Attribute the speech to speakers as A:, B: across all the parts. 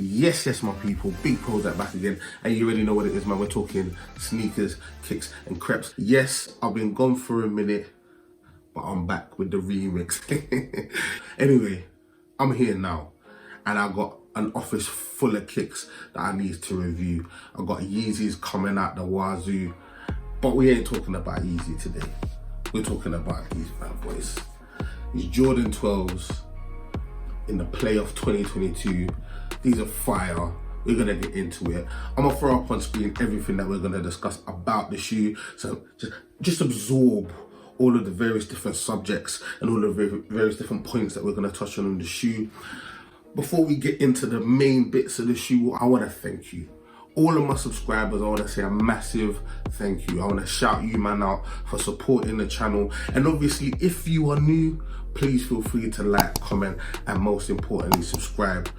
A: Yes, my people, big PROZECH back again, and you already know what it is, man. We're talking sneakers, kicks, and crepes. Yes, I've been gone for a minute, but I'm back with the remix. Anyway, I'm here now, and I got an office full of kicks that I need to review. I got Yeezys coming out the wazoo, but we ain't talking about Yeezy today. We're talking about these bad boys. These Jordan 12s in the playoff 2022. These are fire. We're gonna get into it. I'm gonna throw up on screen everything that we're gonna discuss about the shoe. So just absorb all of the various different subjects and all of the various different points that we're gonna touch on the shoe. Before we get into the main bits of the shoe, I wanna thank you. All of my subscribers, I want to say a massive thank you. I want to shout you man out for supporting the channel. And obviously, if you are new, please feel free to like, comment, and most importantly, subscribe.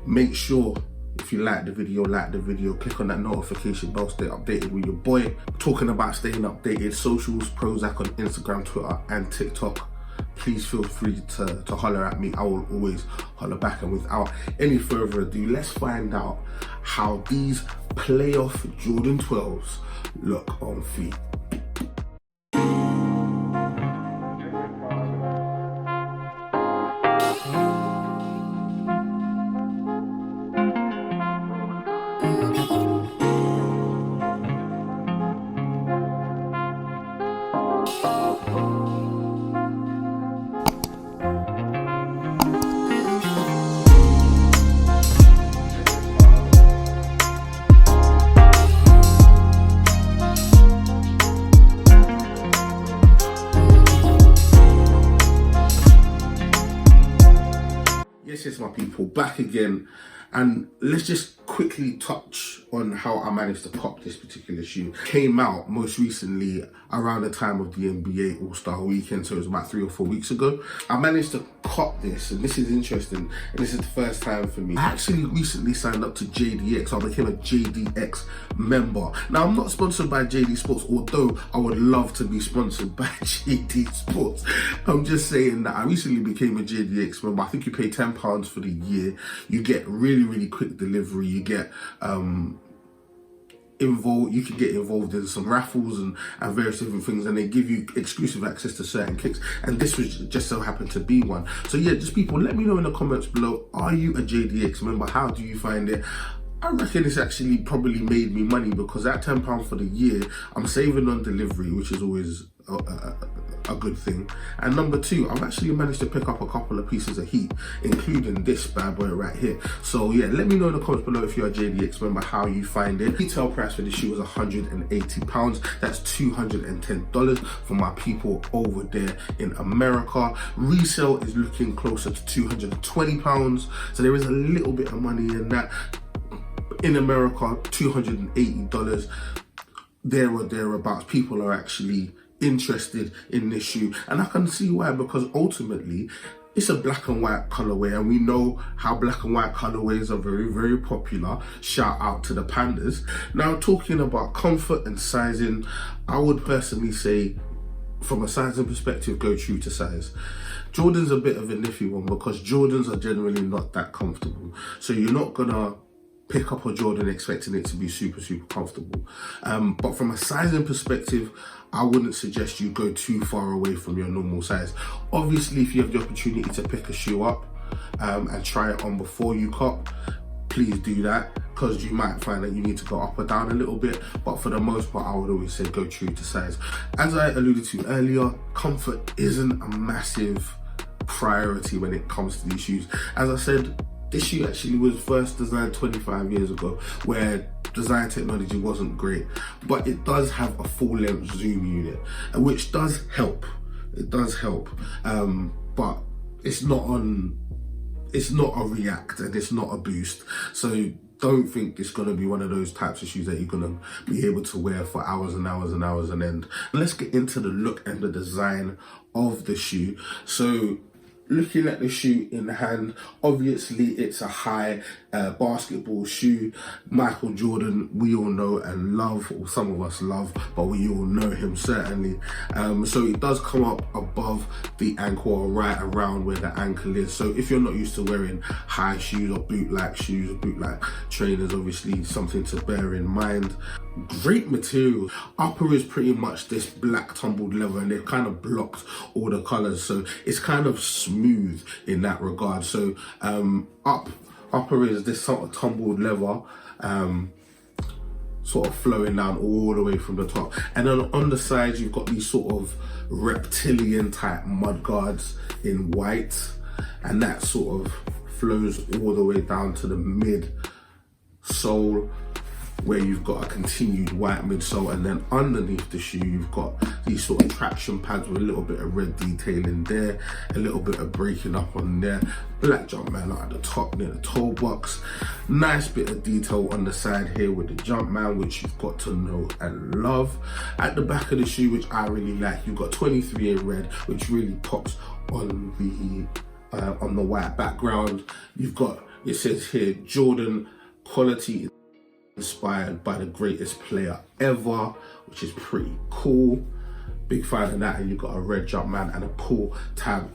A: Make sure if you like the video, click on that notification bell, stay updated with your boy. Talking about staying updated, socials, PROZECH on Instagram, Twitter, and TikTok. Please feel free to holler at me. I will always holler back. And without any further ado, let's find out how these playoff Jordan 12s look on feet. Yes, my people, back again, and let's just quickly touch on how I managed to cop this particular shoe. Came out most recently around the time of the NBA All-Star Weekend, so it was about 3 or 4 weeks ago. I managed to cop this, and this is interesting, and this is the first time for me. I actually recently signed up to JDX. I became a JDX member. Now, I'm not sponsored by JD Sports, although I would love to be sponsored by JD Sports. I'm just saying that I recently became a JDX member. I think you pay £10 for the year. You get really quick delivery. You get involved. You can get involved in some raffles and various different things, and they give you exclusive access to certain kicks, and this was just so happened to be one. So yeah, just people, let me know in the comments below, are you a JDX member? How do you find it? I reckon it's actually probably made me money, because at £10 for the year, I'm saving on delivery, which is always a good thing. And number two, I've actually managed to pick up a couple of pieces of heat, including this bad boy right here. So yeah, let me know in the comments below if you're a JDX member, how you find it. Retail price for this shoe was £180. That's $210 for my people over there in America. Resale is looking closer to £220. So there is a little bit of money in that. In America, $280, there or thereabouts. People are actually interested in this shoe, and I can see why, because ultimately it's a black and white colorway, and we know how black and white colorways are very popular. Shout out to the pandas. Now, talking about comfort and sizing, I would personally say, from a sizing perspective, go true to size. Jordan's a bit of a nifty one, because Jordans are generally not that comfortable, so you're not gonna pick up a Jordan expecting it to be super comfortable. But from a sizing perspective, I wouldn't suggest you go too far away from your normal size. Obviously, if you have the opportunity to pick a shoe up and try it on before you cop, please do that, because you might find that you need to go up or down a little bit. But for the most part, I would always say go true to size. As I alluded to earlier, comfort isn't a massive priority when it comes to these shoes. As I said, this shoe actually was first designed 25 years ago, where design technology wasn't great, but it does have a full-length zoom unit, which does help. It does help, but it's not a React, and it's not a Boost. So don't think it's gonna be one of those types of shoes that you're gonna be able to wear for hours and hours and hours on end. Let's get into the look and the design of the shoe. So looking at the shoe in hand, obviously it's a high basketball shoe. Michael Jordan, we all know and love, or some of us love, but we all know him certainly. So it does come up above the ankle, or right around where the ankle is. So if you're not used to wearing high shoes or boot-like shoes or boot-like trainers, obviously something to bear in mind. Great material. Upper is pretty much this black tumbled leather, and they've kind of blocked all the colors, so it's kind of smooth in that regard. So upper is this sort of tumbled leather, sort of flowing down all the way from the top, and then on the sides you've got these sort of reptilian type mud guards in white, and that sort of flows all the way down to the mid sole, where you've got a continued white midsole, and then underneath the shoe you've got these sort of traction pads with a little bit of red detailing there, a little bit of breaking up on there, black Jumpman at the top near the toe box, nice bit of detail on the side here with the Jumpman, which you've got to know and love. At the back of the shoe, which I really like, you've got 23 in red, which really pops on the white background. You've got, it says here, Jordan quality inspired by the greatest player ever, which is pretty cool. Big fan of that. And you've got a red Jumpman and a pull tab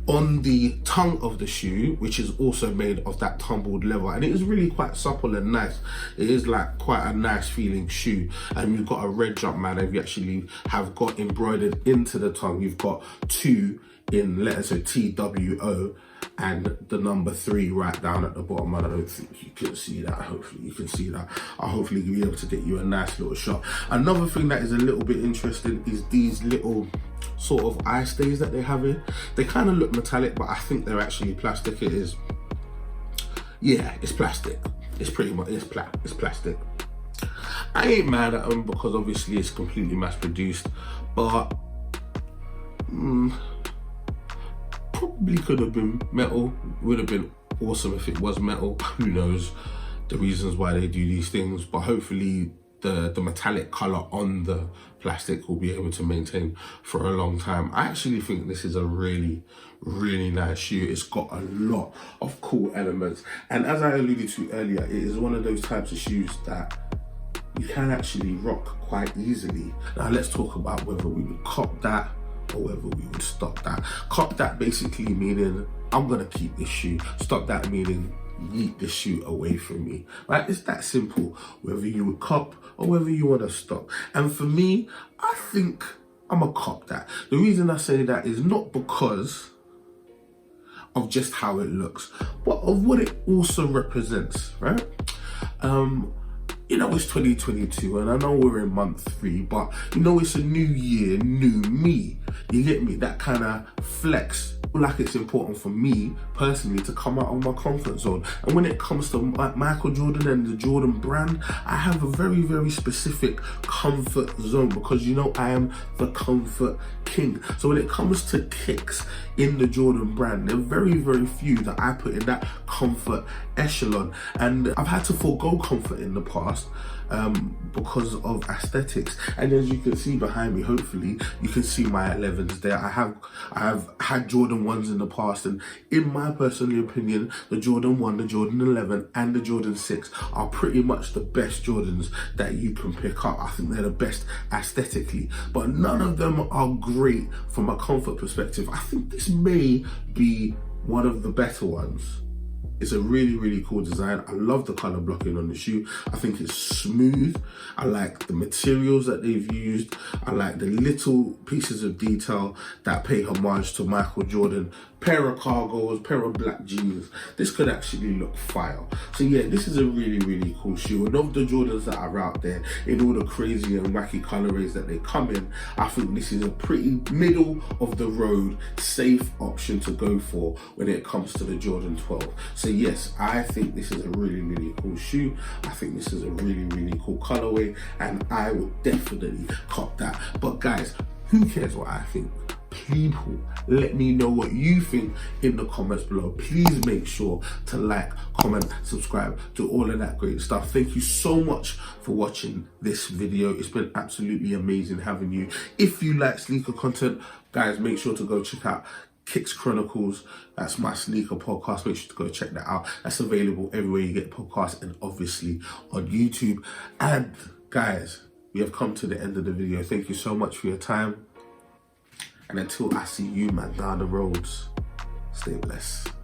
A: on the tongue of the shoe, which is also made of that tumbled leather, and it is really quite supple and nice. It is like quite a nice feeling shoe. And you've got a red Jumpman, and you actually have got embroidered into the tongue, you've got 2 in letters, so TWO, and the number 3 right down at the bottom. I don't think you can see that. Hopefully you can see that. I'll hopefully be able to get you a nice little shot. Another thing that is a little bit interesting is these little sort of eye stays that they have here. They kind of look metallic, but I think they're actually plastic. It is, yeah, it's plastic. It's pretty much, it's plastic. I ain't mad at them because obviously it's completely mass produced, but probably could have been metal. Would have been awesome if it was metal. Who knows the reasons why they do these things, but hopefully the metallic color on the plastic will be able to maintain for a long time. I actually think this is a really nice shoe. It's got a lot of cool elements, and as I alluded to earlier, it is one of those types of shoes that you can actually rock quite easily. Now let's talk about whether we would cop that or whether we would stop that. Cop that basically meaning I'm gonna keep this shoe. Stop that meaning yeet this shoe away from me. Right? It's that simple. Whether you would cop or whether you want to stop. And for me, I think I'm a cop that. The reason I say that is not because of just how it looks, but of what it also represents, right? You know, it's 2022 and I know we're in month 3, but you know, it's a new year, new me. You get me? That kind of flex. Like, it's important for me personally to come out of my comfort zone. And when it comes to Michael Jordan and the Jordan brand, I have a very specific comfort zone because, you know, I am the comfort king. So when it comes to kicks in the Jordan brand, there are very few that I put in that comfort echelon. And I've had to forego comfort in the past because of aesthetics. And as you can see behind me, hopefully you can see my 11s there. I have had Jordan 1s in the past, and in my personal opinion, the Jordan 1, the Jordan 11 and the Jordan 6 are pretty much the best Jordans that you can pick up. I think they're the best aesthetically, but none of them are great from a comfort perspective. I think this may be one of the better ones. It's a really cool design. I love the color blocking on the shoe. I think it's smooth. I like the materials that they've used. I like the little pieces of detail that pay homage to Michael Jordan. Pair of cargos, pair of black jeans. This could actually look fire. So yeah, this is a really cool shoe. And of the Jordans that are out there in all the crazy and wacky colorways that they come in, I think this is a pretty middle of the road, safe option to go for when it comes to the Jordan 12. So yes, I think this is a really cool shoe. I think this is a really cool colorway, and I would definitely cop that. But guys, who cares what I think? People, let me know what you think in the comments below. Please make sure to like, comment, subscribe, do all of that great stuff. Thank you so much for watching this video. It's been absolutely amazing having you. If you like sneaker content, guys, make sure to go check out Kicks Chronicles. That's my sneaker podcast. Make sure to go check that out. That's available everywhere you get podcasts and obviously on YouTube. And guys, we have come to the end of the video. Thank you so much for your time. And until I see you, man, down the roads, stay blessed.